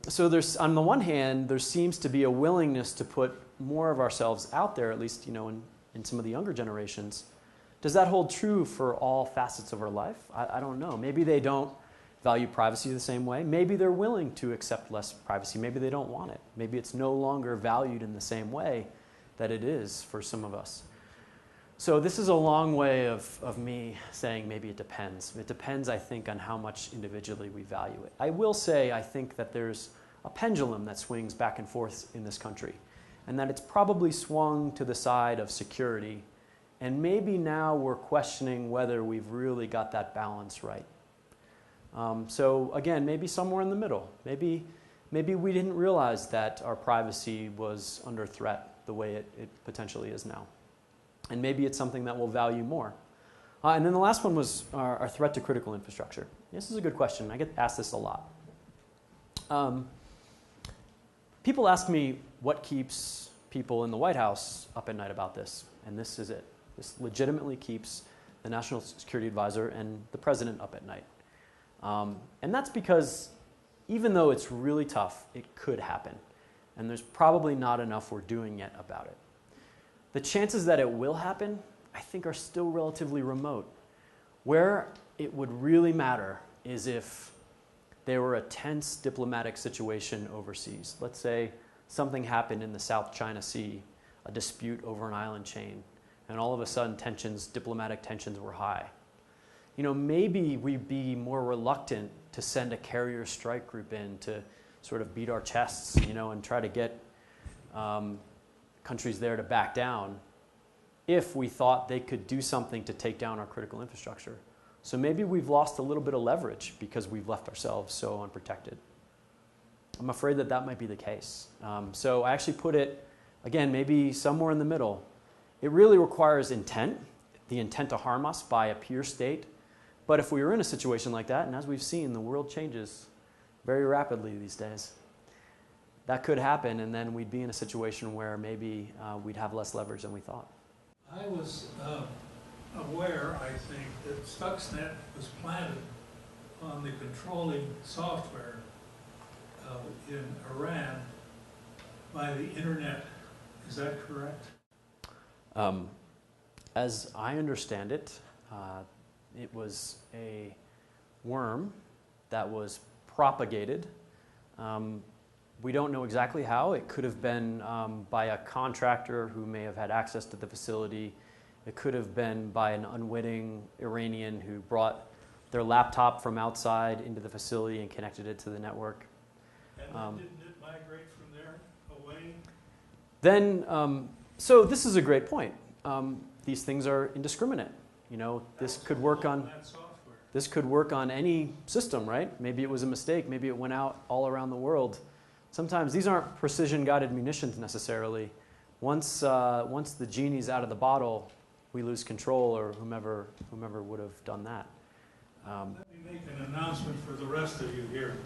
So there's, on the one hand, there seems to be a willingness to put more of ourselves out there, at least, in some of the younger generations. Does that hold true for all facets of our life? I don't know. Maybe they don't value privacy the same way. Maybe they're willing to accept less privacy. Maybe they don't want it. Maybe it's no longer valued in the same way that it is for some of us. So this is a long way of me saying maybe it depends. It depends, I think, on how much individually we value it. I will say I think that there's a pendulum that swings back and forth in this country, and that it's probably swung to the side of security, and maybe now we're questioning whether we've really got that balance right. So again, maybe somewhere in the middle. Maybe we didn't realize that our privacy was under threat the way it potentially is now. And maybe it's something that we'll value more. And then the last one was our threat to critical infrastructure. This is a good question. I get asked this a lot. People ask me what keeps people in the White House up at night about this. And this is it. This legitimately keeps the National Security Advisor and the President up at night. And that's because even though it's really tough, it could happen. And there's probably not enough we're doing yet about it. The chances that it will happen, I think, are still relatively remote. Where it would really matter is if there were a tense diplomatic situation overseas. Let's say something happened in the South China Sea, a dispute over an island chain, and all of a sudden diplomatic tensions were high. You know, maybe we'd be more reluctant to send a carrier strike group in to sort of beat our chests, you know, and try to get countries there to back down if we thought they could do something to take down our critical infrastructure. So maybe we've lost a little bit of leverage because we've left ourselves so unprotected. I'm afraid that that might be the case. So I actually put it, again, maybe somewhere in the middle. It really requires intent, the intent to harm us by a peer state. But if we were in a situation like that, and as we've seen, the world changes very rapidly these days, that could happen, and then we'd be in a situation where maybe we'd have less leverage than we thought. I was aware, I think, that Stuxnet was planted on the controlling software in Iran by the internet. Is that correct? As I understand it, it was a worm that was propagated. We don't know exactly how. It could have been by a contractor who may have had access to the facility. It could have been by an unwitting Iranian who brought their laptop from outside into the facility and connected it to the network. And then didn't it migrate from there away? Then, so this is a great point. These things are indiscriminate. You know, this could work on any system, right? Maybe it was a mistake. Maybe it went out all around the world. Sometimes these aren't precision-guided munitions necessarily. Once the genie's out of the bottle, we lose control, or whomever would have done that. Let me make an announcement for the rest of you here.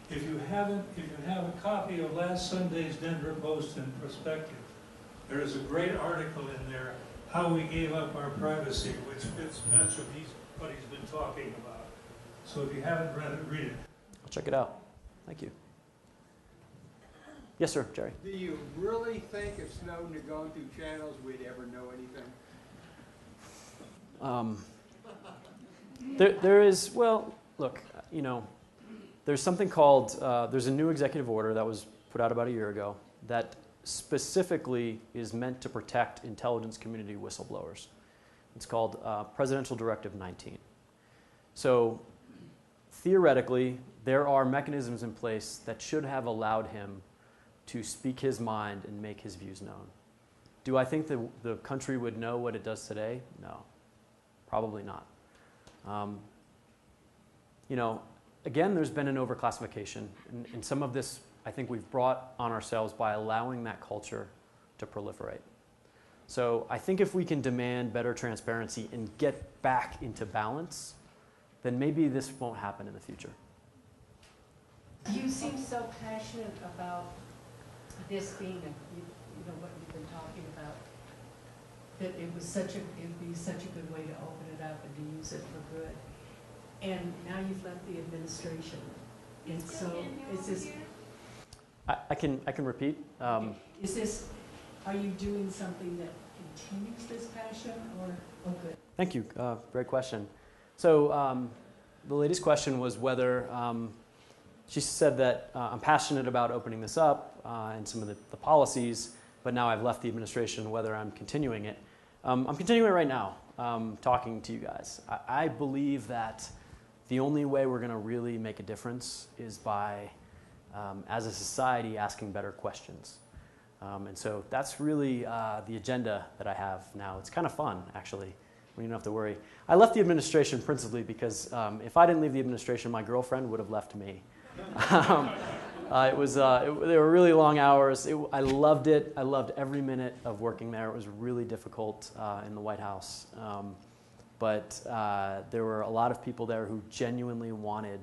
If you have a copy of last Sunday's Denver Post and Perspective, there is a great article in there, How We Gave Up Our Privacy, which fits much of what he's been talking about. So if you haven't read it, read it. I'll check it out. Thank you. Yes, sir, Jerry. Do you really think if Snowden had gone through channels, we'd ever know anything? There is, well, look, you know, there's something called, there's a new executive order that was put out about a year ago that specifically is meant to protect intelligence community whistleblowers. It's called Presidential Directive 19. So theoretically, there are mechanisms in place that should have allowed him to speak his mind and make his views known. Do I think the country would know what it does today? No, probably not. You know, again, there's been an overclassification, and some of this I think we've brought on ourselves by allowing that culture to proliferate. So I think if we can demand better transparency and get back into balance, then maybe this won't happen in the future. You seem so passionate about this being, you know, what you've been talking about, that it would be such a good way to open it up and to use it for good. And now you've left the administration, and so is this? I can repeat. Is this? Are you doing something that continues this passion, or oh, good? Thank you. Great question. So the latest question was whether she said that I'm passionate about opening this up and some of the policies, but now I've left the administration. Whether I'm continuing it. I'm continuing it right now. Talking to you guys. I believe that the only way we're going to really make a difference is by, as a society, asking better questions. And so that's really the agenda that I have now. It's kind of fun, actually. We don't have to worry. I left the administration principally because if I didn't leave the administration, my girlfriend would have left me. They were really long hours. I loved it. I loved every minute of working there. It was really difficult in the White House. But there were a lot of people there who genuinely wanted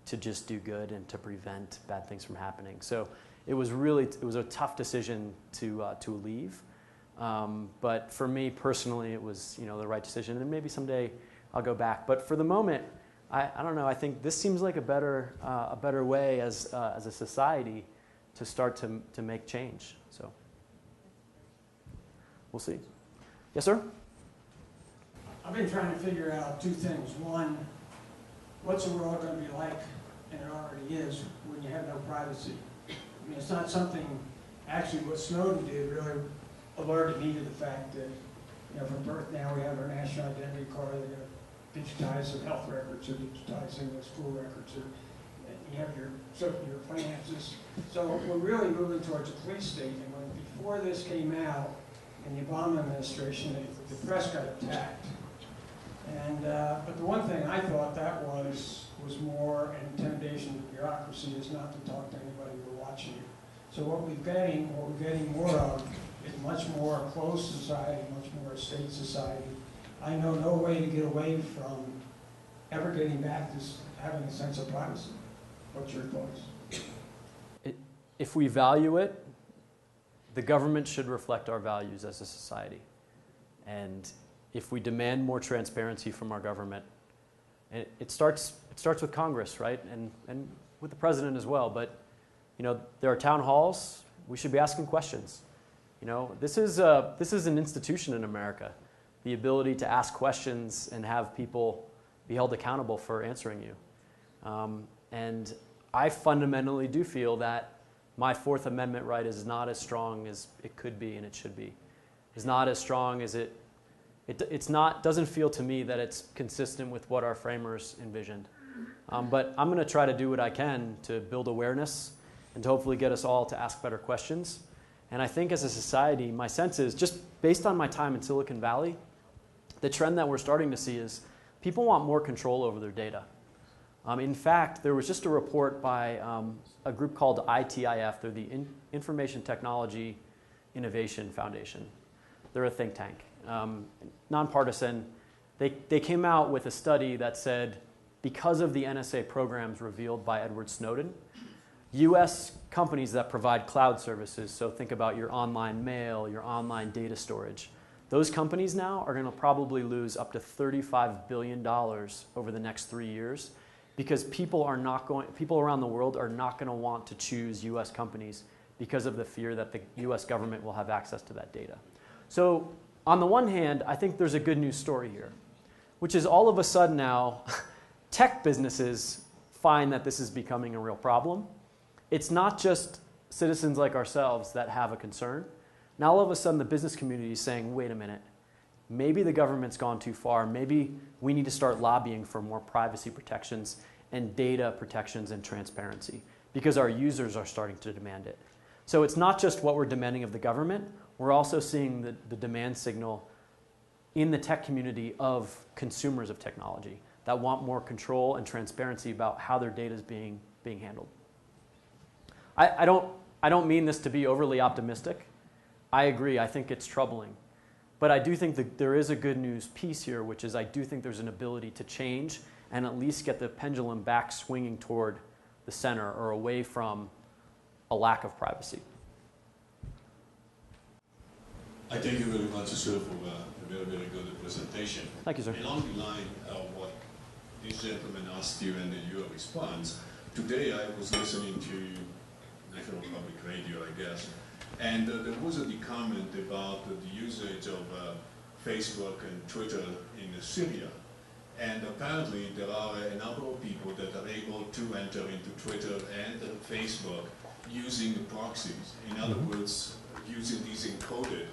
to just do good and to prevent bad things from happening. So it was a tough decision to leave. But for me personally, it was the right decision. And maybe someday I'll go back. But for the moment, I don't know. I think this seems like a better way as a society to start to make change. So we'll see. Yes, sir? I've been trying to figure out two things. One, what's the world going to be like, and it already is, when you have no privacy? I mean, it's not something, actually what Snowden did really alerted me to the fact that, you know, from birth now we have our national identity card, they're going to digitize some health records, or digitizing the school records, or you have your finances. So we're really moving towards a police state, and when, before this came out, in the Obama administration, the press got attacked. And, but the one thing I thought that was more an intimidation of bureaucracy, is not to talk to anybody who are watching you. So what we're getting more of is much more closed society, much more state society. I know no way to get away from ever getting back to having a sense of privacy. What's your thoughts? If we value it, the government should reflect our values as a society. And if we demand more transparency from our government, and it starts with Congress, right? And with the president as well. But, you know, there are town halls. We should be asking questions. You know, this is an institution in America. The ability to ask questions and have people be held accountable for answering you. And I fundamentally do feel that my Fourth Amendment right is not as strong as it could be and it should be. It's not as strong as doesn't feel to me that it's consistent with what our framers envisioned. But I'm going to try to do what I can to build awareness and to hopefully get us all to ask better questions. And I think as a society, my sense is, just based on my time in Silicon Valley, the trend that we're starting to see is people want more control over their data. In fact, there was just a report by a group called ITIF. They're the Information Technology Innovation Foundation. They're a think tank, nonpartisan. They came out with a study that said, because of the NSA programs revealed by Edward Snowden, US companies that provide cloud services, so think about your online mail, your online data storage, those companies now are going to probably lose up to $35 billion over the next 3 years, because people around the world are not going to want to choose US companies because of the fear that the US government will have access to that data. So on the one hand, I think there's a good news story here, which is all of a sudden now tech businesses find that this is becoming a real problem. It's not just citizens like ourselves that have a concern. Now all of a sudden the business community is saying, wait a minute, maybe the government's gone too far. Maybe we need to start lobbying for more privacy protections and data protections and transparency, because our users are starting to demand it. So it's not just what we're demanding of the government. We're also seeing the demand signal in the tech community of consumers of technology that want more control and transparency about how their data is being handled. I don't mean this to be overly optimistic. I agree. I think it's troubling. But I do think that there is a good news piece here, which is I do think there's an ability to change and at least get the pendulum back swinging toward the center or away from a lack of privacy. I thank you very much, sir, for a very, very good presentation. Thank you, sir. Along the line of what this gentleman asked you and your response, today I was listening to National Public Radio, I guess, and there was a comment about the usage of Facebook and Twitter in Syria. And apparently there are a number of people that are able to enter into Twitter and Facebook using proxies. In other words, using these encoded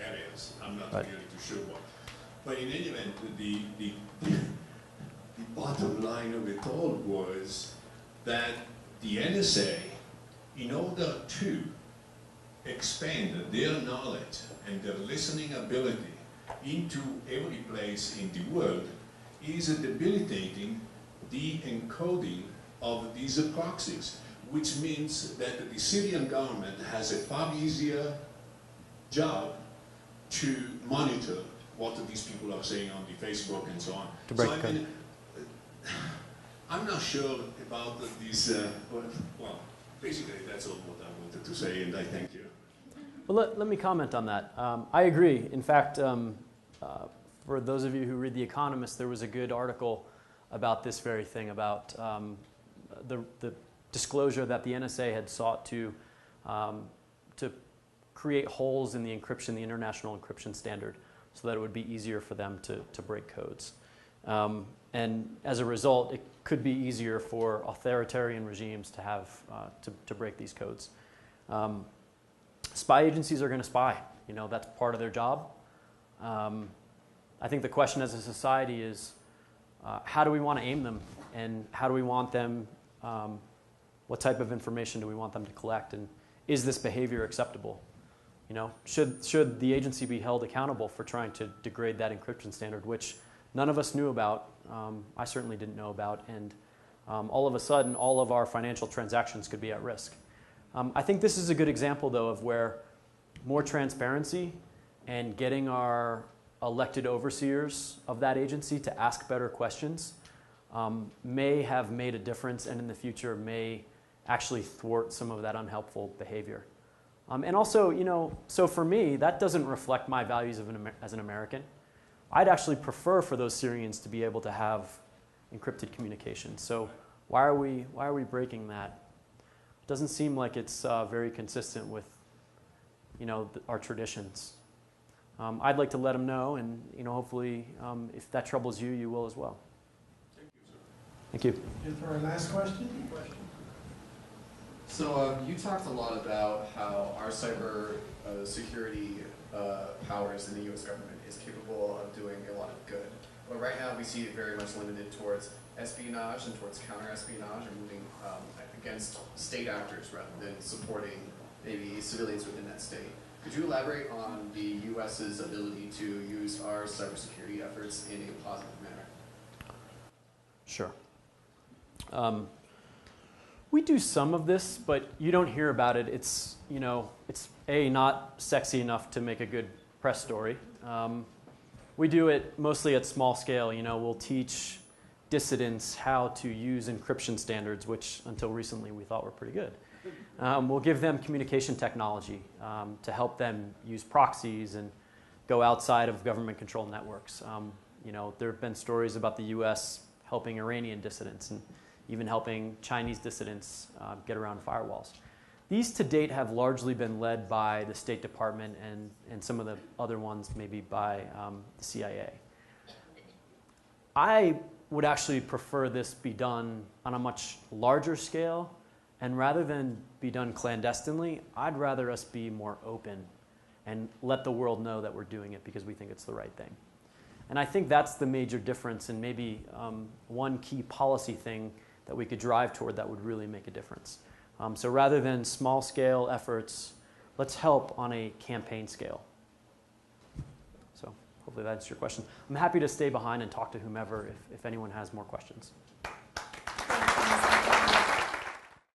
areas. I'm not really too sure what. But in any event, the bottom line of it all was that the NSA, in order to expand their knowledge and their listening ability into every place in the world, is debilitating the encoding of these proxies, which means that the Syrian government has a far easier job to monitor what these people are saying on the Facebook and so on. So I mean, I'm not sure about these, well, basically that's all what I wanted to say, and I thank you. Well, let me comment on that. I agree. In fact, for those of you who read The Economist, there was a good article about this very thing, about the disclosure that the NSA had sought to create holes in the encryption, the international encryption standard, so that it would be easier for them to break codes. And as a result, it could be easier for authoritarian regimes to have to break these codes. Spy agencies are going to spy. You know, that's part of their job. I think the question as a society is, how do we want to aim them, and how do we want them? What type of information do we want them to collect, and is this behavior acceptable? You know, should the agency be held accountable for trying to degrade that encryption standard, which none of us knew about? I certainly didn't know about, and all of a sudden, all of our financial transactions could be at risk. I think this is a good example, though, of where more transparency and getting our elected overseers of that agency to ask better questions may have made a difference, and in the future may actually thwart some of that unhelpful behavior. And also, you know, so for me, that doesn't reflect my values as an American. I'd actually prefer for those Syrians to be able to have encrypted communication. So why are we breaking that? It doesn't seem like it's very consistent with, you know, our traditions. I'd like to let them know, and you know, hopefully, if that troubles you, you will as well. Thank you. And for our last question? So you talked a lot about how our cyber security powers in the U.S. government is capable of doing a lot of good. But right now we see it very much limited towards espionage and towards counter-espionage, and moving against state actors rather than supporting maybe civilians within that state. Could you elaborate on the U.S.'s ability to use our cybersecurity efforts in a positive manner? Sure. We do some of this, but you don't hear about it. It's, you know, it's not sexy enough to make a good press story. We do it mostly at small scale. You know, we'll teach dissidents how to use encryption standards, which until recently we thought were pretty good. We'll give them communication technology to help them use proxies and go outside of government-controlled networks. You know, there have been stories about the U.S. helping Iranian dissidents and even helping Chinese dissidents get around firewalls. These to date have largely been led by the State Department and some of the other ones maybe by the CIA. I would actually prefer this be done on a much larger scale, and rather than be done clandestinely, I'd rather us be more open and let the world know that we're doing it because we think it's the right thing. And I think that's the major difference, and maybe one key policy thing that we could drive toward that would really make a difference. So rather than small-scale efforts, let's help on a campaign scale. So hopefully that's your question. I'm happy to stay behind and talk to whomever if anyone has more questions.